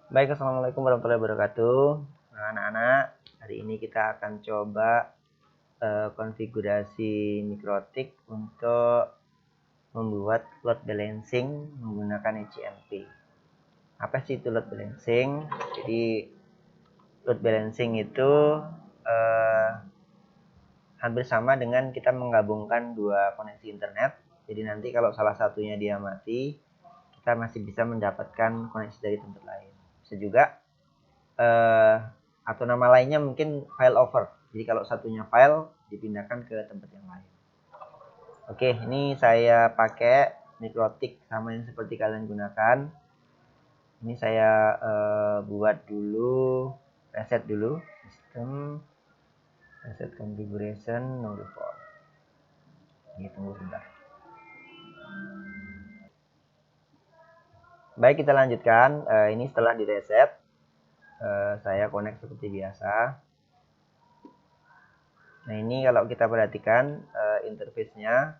Baik, assalamualaikum warahmatullahi wabarakatuh. Nah, anak-anak, hari ini kita akan coba konfigurasi mikrotik untuk membuat load balancing menggunakan HMP. Apa sih itu load balancing? Jadi load balancing itu eh, hampir sama dengan kita menggabungkan dua koneksi internet. Jadi nanti kalau salah satunya dia mati, kita masih bisa mendapatkan koneksi dari tempat lain. Bisa juga atau nama lainnya mungkin file over. Jadi kalau satunya file dipindahkan ke tempat yang lain. Oke, ini saya pakai mikrotik sama yang seperti kalian gunakan. Ini saya buat dulu, reset dulu sistem, reset configuration, no default. Ini tunggu sebentar. Baik, kita lanjutkan. Ini setelah direset, saya connect seperti biasa. Nah, ini kalau kita perhatikan interface-nya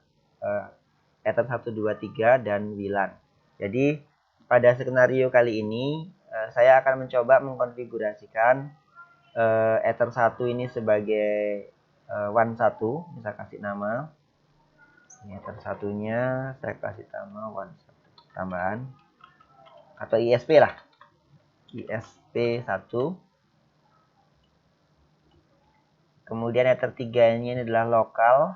Ether 123 dan WLAN. Jadi pada skenario kali ini saya akan mencoba mengkonfigurasikan Ether 1 ini sebagai WAN 1. Bisa kasih nama. Ini Ether 1-nya saya kasih nama WAN 1. Tambahan atau ISP lah. ISP 1. Kemudian Ether 3 ini adalah lokal.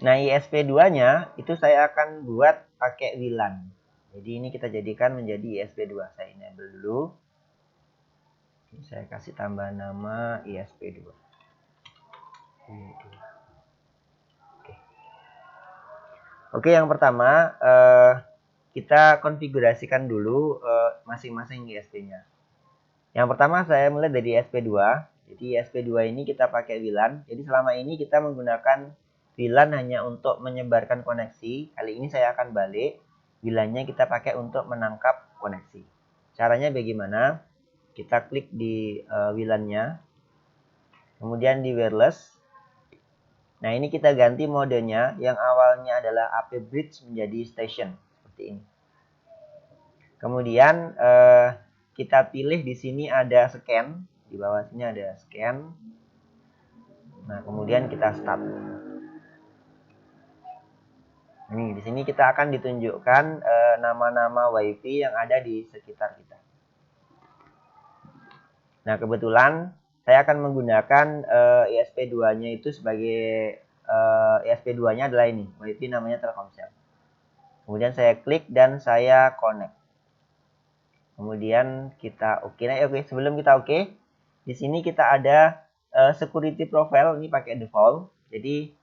Nah, ISP2-nya itu saya akan buat pakai WLAN. Jadi ini kita jadikan menjadi ISP2. Saya enable dulu. Ini saya kasih tambah nama ISP2. Oke, yang pertama kita konfigurasikan dulu masing-masing ISP-nya. Yang pertama saya mulai dari ISP2. Jadi ISP2 ini kita pakai WLAN. Jadi selama ini kita menggunakan WLAN hanya untuk menyebarkan koneksi. Kali ini saya akan balik. WLAN-nya kita pakai untuk menangkap koneksi. Caranya bagaimana? Kita klik di WLAN-nya. Kemudian di wireless. Nah, ini kita ganti modenya. Yang awalnya adalah AP bridge menjadi station. Seperti ini. Kemudian kita pilih di sini ada scan. Di bawah sini ada scan. Nah, kemudian kita start. Ini di sini kita akan ditunjukkan nama-nama WiFi yang ada di sekitar kita. Nah, kebetulan saya akan menggunakan ISP2-nya itu sebagai ISP2-nya adalah ini, WiFi namanya Telkomsel. Kemudian saya klik dan saya connect. Kemudian kita oke. Nah, oke. Sebelum kita oke, di sini kita ada security profile ini pakai default. Jadi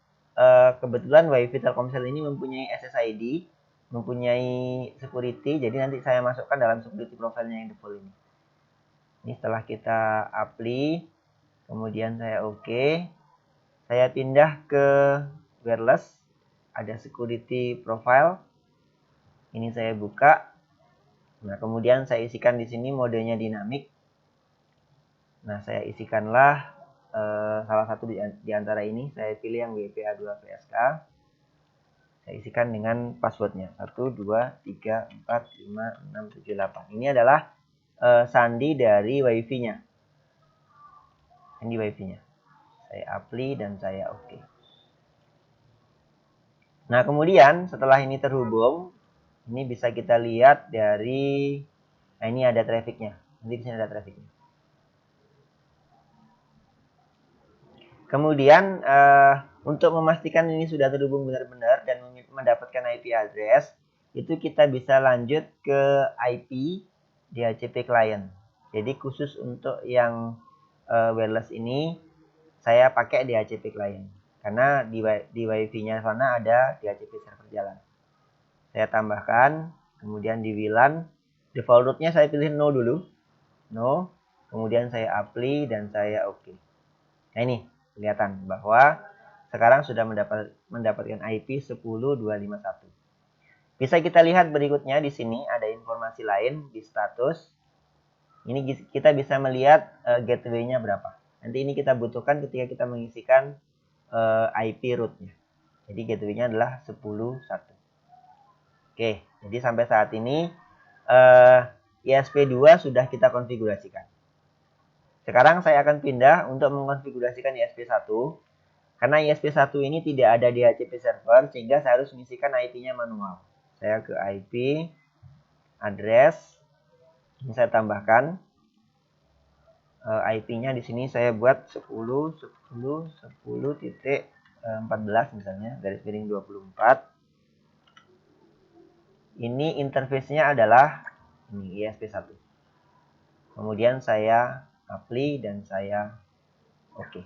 kebetulan WiFi Telkomsel ini mempunyai SSID, mempunyai security. Jadi nanti saya masukkan dalam security profile-nya yang default ini. Ini setelah kita apply, kemudian saya oke. Saya pindah ke wireless, ada security profile. Ini saya buka. Nah, kemudian saya isikan di sini modenya dinamik. Nah, saya isikanlah salah satu di antara ini. Saya pilih yang WPA2PSK. Saya isikan dengan passwordnya. 1, 2, 3, 4, 5, 6, 7, 8. Ini adalah sandi dari WiFi-nya. Ini WiFi-nya. Saya apply dan saya oke. Nah, kemudian setelah ini terhubung, ini bisa kita lihat dari, nah ini ada trafficnya. Nanti di sini ada trafficnya. Kemudian untuk memastikan ini sudah terhubung benar-benar dan mendapatkan IP address, itu kita bisa lanjut ke IP DHCP client. Jadi khusus untuk yang wireless ini saya pakai DHCP client karena di WiFi-nya sana ada DHCP server jalan. Saya tambahkan, kemudian di WLAN default root-nya saya pilih no dulu. No, kemudian saya apply dan saya oke. Nah, ini kelihatan bahwa sekarang sudah mendapatkan IP 10251. Bisa kita lihat berikutnya di sini ada informasi lain di status. Ini kita bisa melihat gateway-nya berapa. Nanti ini kita butuhkan ketika kita mengisikan IP root-nya. Jadi gateway-nya adalah 10.1. Oke, jadi sampai saat ini ISP2 sudah kita konfigurasikan. Sekarang saya akan pindah untuk mengkonfigurasikan ISP1. Karena ISP1 ini tidak ada di DHCP server, sehingga saya harus mengisikan IP-nya manual. Saya ke IP, address, ini saya tambahkan. IP-nya di sini saya buat 10.10.10.14 misalnya, garis miring 24. Ini interface-nya adalah ini ISP1. Kemudian saya apply dan saya oke.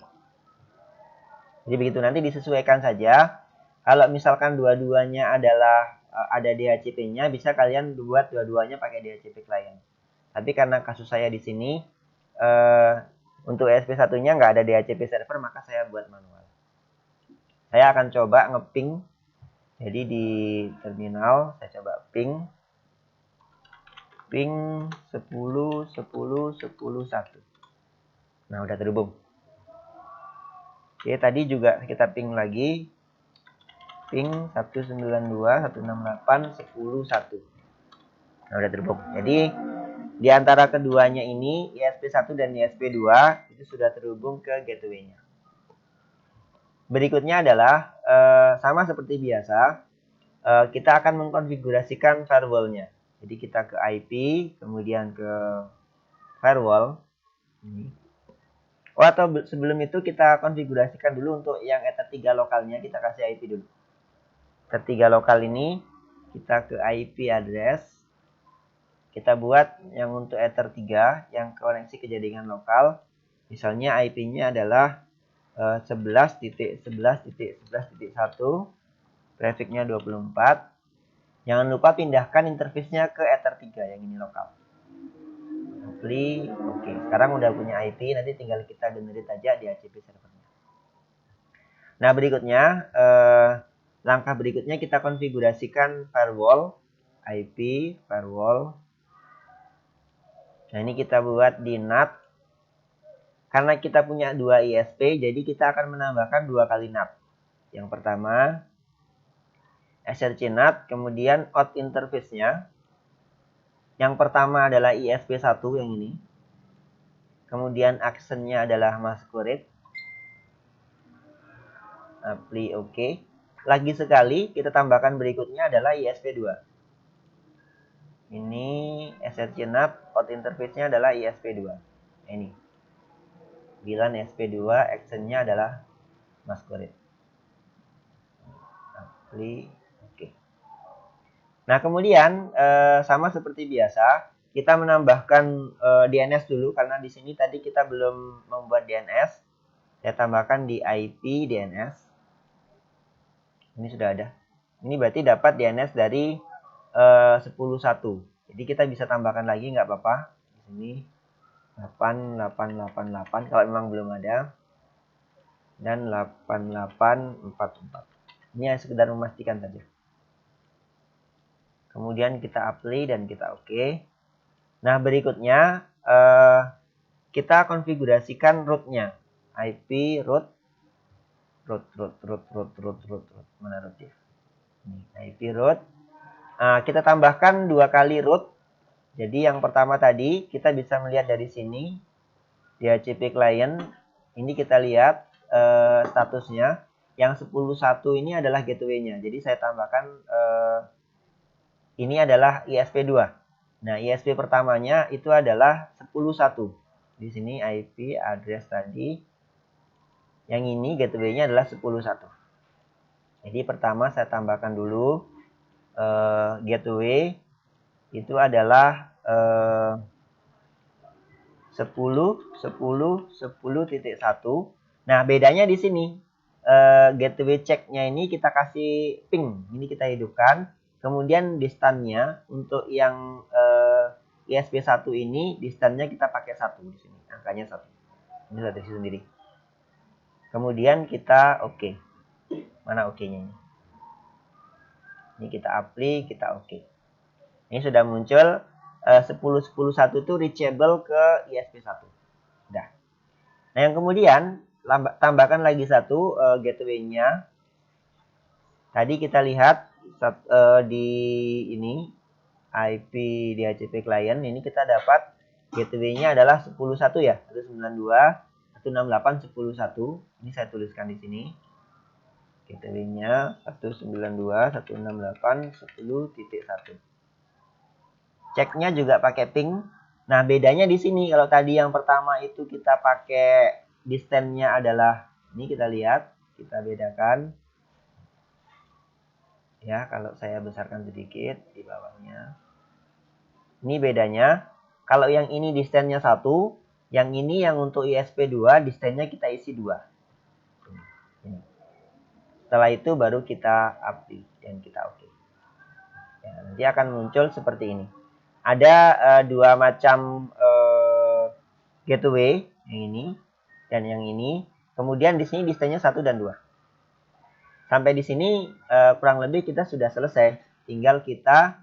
Jadi begitu, nanti disesuaikan saja. Kalau misalkan dua-duanya adalah ada DHCP-nya, bisa kalian buat dua-duanya pakai DHCP client. Tapi karena kasus saya di sini untuk ESP1-nya nggak ada DHCP server, maka saya buat manual. Saya akan coba ngeping. Jadi di terminal saya coba ping 10 10 10 1. Nah, udah terhubung. Oke, tadi juga kita ping lagi. Ping 192.168.10.1. Nah, udah terhubung. Jadi di antara keduanya ini, ISP1 dan ISP2 itu sudah terhubung ke gateway-nya. Berikutnya adalah sama seperti biasa, kita akan mengkonfigurasikan firewall-nya. Jadi kita ke IP, kemudian ke firewall. Atau sebelum itu kita konfigurasikan dulu untuk yang Ether 3 lokalnya, kita kasih IP dulu. Ether 3 lokal ini kita ke IP address. Kita buat yang untuk Ether 3 yang koneksi ke jaringan lokal. Misalnya IP-nya adalah 11.11.11.1, trafficnya 24. Jangan lupa pindahkan interface-nya ke Ether 3 yang ini lokal. Oke, sekarang udah punya IP, nanti tinggal kita generate aja di DHCP servernya. Nah, berikutnya langkah berikutnya kita konfigurasikan firewall, IP, firewall. Nah, ini kita buat di NAT. Karena kita punya 2 ISP, jadi kita akan menambahkan 2 kali NAT. Yang pertama, SRC NAT, kemudian out interface-nya. Yang pertama adalah ISP1 yang ini. Kemudian actionnya adalah masquerade. Apply OK. Lagi sekali, kita tambahkan berikutnya adalah ISP2. Ini SRC NAT, out interface-nya adalah ISP2. Ini. Bilan ISP2, actionnya adalah masquerade. Apply OK. Nah, kemudian sama seperti biasa, kita menambahkan DNS dulu karena di sini tadi kita belum membuat DNS. Saya tambahkan di IP DNS. Ini sudah ada. Ini berarti dapat DNS dari 10.1. Jadi kita bisa tambahkan lagi nggak apa-apa. Di sini 8888 kalau memang belum ada. Dan 8844. Ini sekedar memastikan saja. Kemudian kita apply dan kita OK. Nah, berikutnya kita konfigurasikan root-nya. IP root. Mana root-nya? Ini IP root. Kita tambahkan 2 kali root. Jadi yang pertama tadi kita bisa melihat dari sini DHCP client. Ini kita lihat statusnya. Yang 10.1 ini adalah gateway-nya. Jadi saya tambahkan ini adalah ISP2. Nah, ISP pertamanya itu adalah 10.1. Di sini IP address tadi. Yang ini gateway-nya adalah 10.1. Jadi pertama saya tambahkan dulu gateway itu adalah 10.10.10.1. Nah, bedanya di sini. Gateway check-nya ini kita kasih ping. Ini kita hidupkan. Kemudian distance-nya untuk yang ISP1 ini distance-nya kita pakai 1 di sini. Angkanya 1. Ini sudah terisi sendiri. Kemudian kita oke. Mana oke-nya ini? Ini kita apply, kita oke. Ini sudah muncul 10.10.1 itu reachable ke ISP1. Udah. Nah, yang kemudian tambahkan lagi satu gateway-nya. Tadi kita lihat di ini IP DHCP client ini kita dapat gateway-nya adalah 101 ya, 192.168.10.1. Ini saya tuliskan di sini. Gateway-nya 192.168.10.1. Ceknya juga pakai ping. Nah, bedanya di sini kalau tadi yang pertama itu kita pakai distance-nya adalah ini, kita lihat, kita bedakan. Ya, kalau saya besarkan sedikit di bawahnya. Ini bedanya. Kalau yang ini distance-nya 1, yang ini yang untuk ISP2 distance-nya kita isi 2. Ini. Setelah itu baru kita update dan kita oke. Ya, nanti akan muncul seperti ini. Ada dua macam gateway, yang ini dan yang ini. Kemudian di sini distance-nya 1 dan 2. Sampai di sini kurang lebih kita sudah selesai. Tinggal kita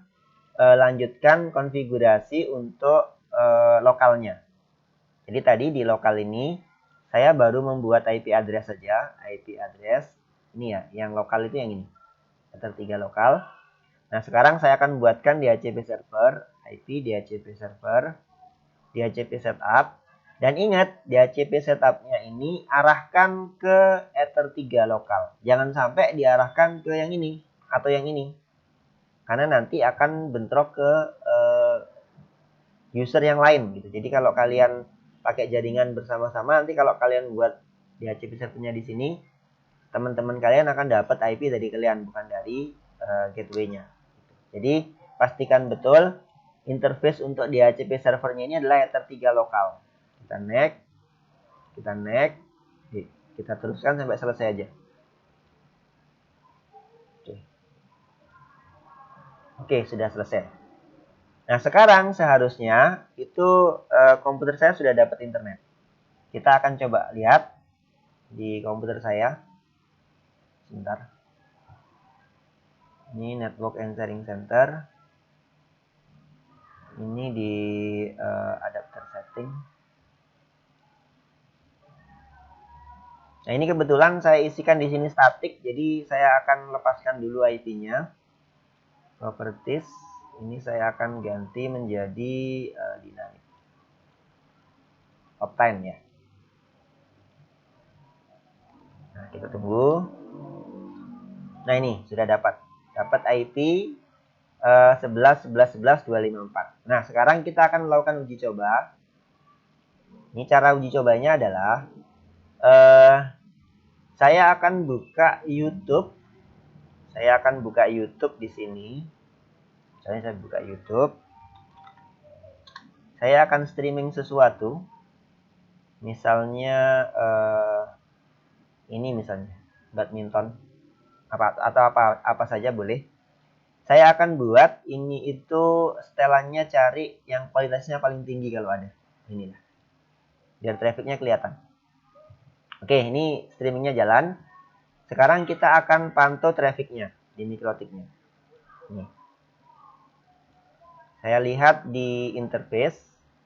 lanjutkan konfigurasi untuk lokalnya. Jadi tadi di lokal ini saya baru membuat IP address saja. IP address ini ya, yang lokal itu yang ini. Ada 3 lokal. Nah, sekarang saya akan buatkan DHCP server, IP DHCP server, DHCP setup. Dan ingat, DHCP setupnya ini arahkan ke Ether 3 lokal. Jangan sampai diarahkan ke yang ini atau yang ini. Karena nanti akan bentrok ke user yang lain gitu. Jadi kalau kalian pakai jaringan bersama-sama, nanti kalau kalian buat DHCP servernya di sini, teman-teman kalian akan dapat IP dari kalian, bukan dari gateway-nya. Jadi pastikan betul interface untuk DHCP servernya ini adalah Ether 3 lokal. Kita next, kita teruskan sampai selesai aja. Oke, sudah selesai. Nah, sekarang seharusnya itu komputer saya sudah dapat internet. Kita akan coba lihat di komputer saya. Sebentar. Ini Network and Sharing Center. Ini di adapter setting. Nah, ini kebetulan saya isikan di sini statik, jadi saya akan lepaskan dulu IP-nya. Properties, ini saya akan ganti menjadi dynamic. Uptime ya. Nah, kita tunggu. Nah, ini sudah dapat IP 11.11.11.254. Nah, sekarang kita akan melakukan uji coba. Ini cara uji cobanya adalah saya akan buka YouTube. Saya akan buka YouTube di sini. Saya buka YouTube. Saya akan streaming sesuatu. Misalnya ini misalnya badminton atau apa saja boleh. Saya akan buat ini itu setelannya cari yang kualitasnya paling tinggi kalau ada. Inilah. Biar trafficnya kelihatan. Oke, ini streamingnya jalan. Sekarang kita akan pantau trafficnya di mikrotiknya. Ini. Saya lihat di interface.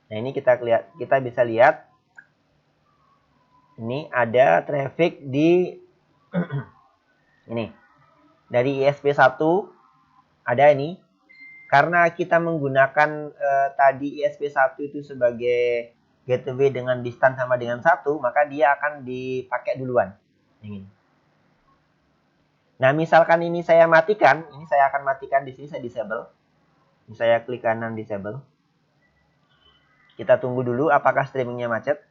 Nah, ini kita bisa lihat. Ini ada traffic di ini. Dari ISP1 ada ini. Karena kita menggunakan tadi ISP1 itu sebagai gateway dengan distance sama dengan 1, maka dia akan dipakai duluan. Ini. Nah, misalkan ini saya matikan, ini saya akan matikan di sini, saya disable. Ini saya klik kanan disable. Kita tunggu dulu apakah streamingnya macet.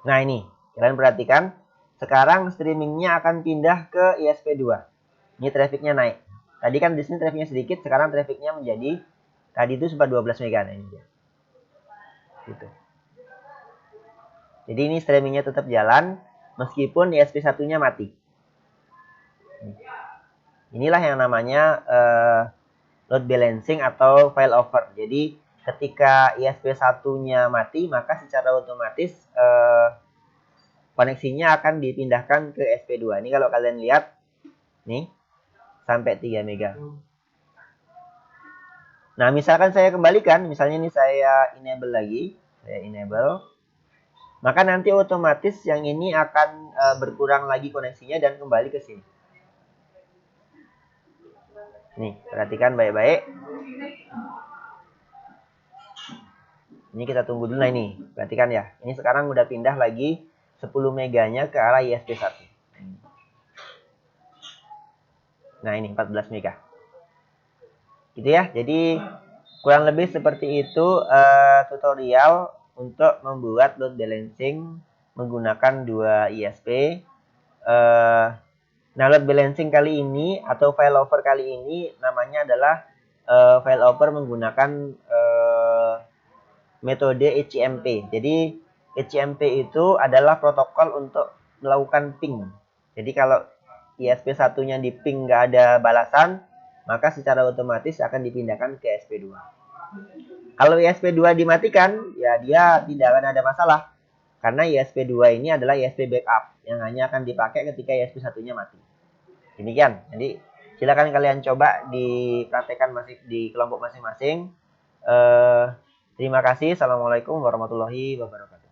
Nah, ini, kalian perhatikan, sekarang streamingnya akan pindah ke ISP2. Ini trafficnya naik. Tadi kan di sini trafficnya sedikit, sekarang trafficnya menjadi, tadi itu sempat 12 mega. Nah, ini dia. Gitu. Jadi ini streamingnya tetap jalan, meskipun ISP1-nya mati. Inilah yang namanya load balancing atau failover. Jadi ketika ISP1-nya mati, maka secara otomatis koneksinya akan dipindahkan ke SP2. Ini kalau kalian lihat, nih, sampai 3 mega. Nah, misalkan saya kembalikan, misalnya ini saya enable lagi. Saya enable. maka nanti otomatis yang ini akan berkurang lagi koneksinya dan kembali ke sini. Nih, perhatikan baik-baik. Ini kita tunggu dulu. Nah ini, perhatikan ya. Ini sekarang udah pindah lagi 10 meganya ke arah ISP1. Nah ini 14 mega. Gitu ya. Jadi kurang lebih seperti itu tutorial untuk membuat load balancing menggunakan dua ISP. Nah, load balancing kali ini atau failover kali ini namanya adalah failover menggunakan metode HCMP. Jadi HCMP itu adalah protokol untuk melakukan ping. Jadi kalau ISP satunya di ping nggak ada balasan, maka secara otomatis akan dipindahkan ke ISP2. Kalau ISP2 dimatikan, ya dia tidak akan ada masalah. Karena ISP2 ini adalah ISP backup yang hanya akan dipakai ketika ISP satunya mati. Demikian. Jadi silakan kalian coba dipraktekkan masih di kelompok masing-masing. Terima kasih. Assalamualaikum warahmatullahi wabarakatuh.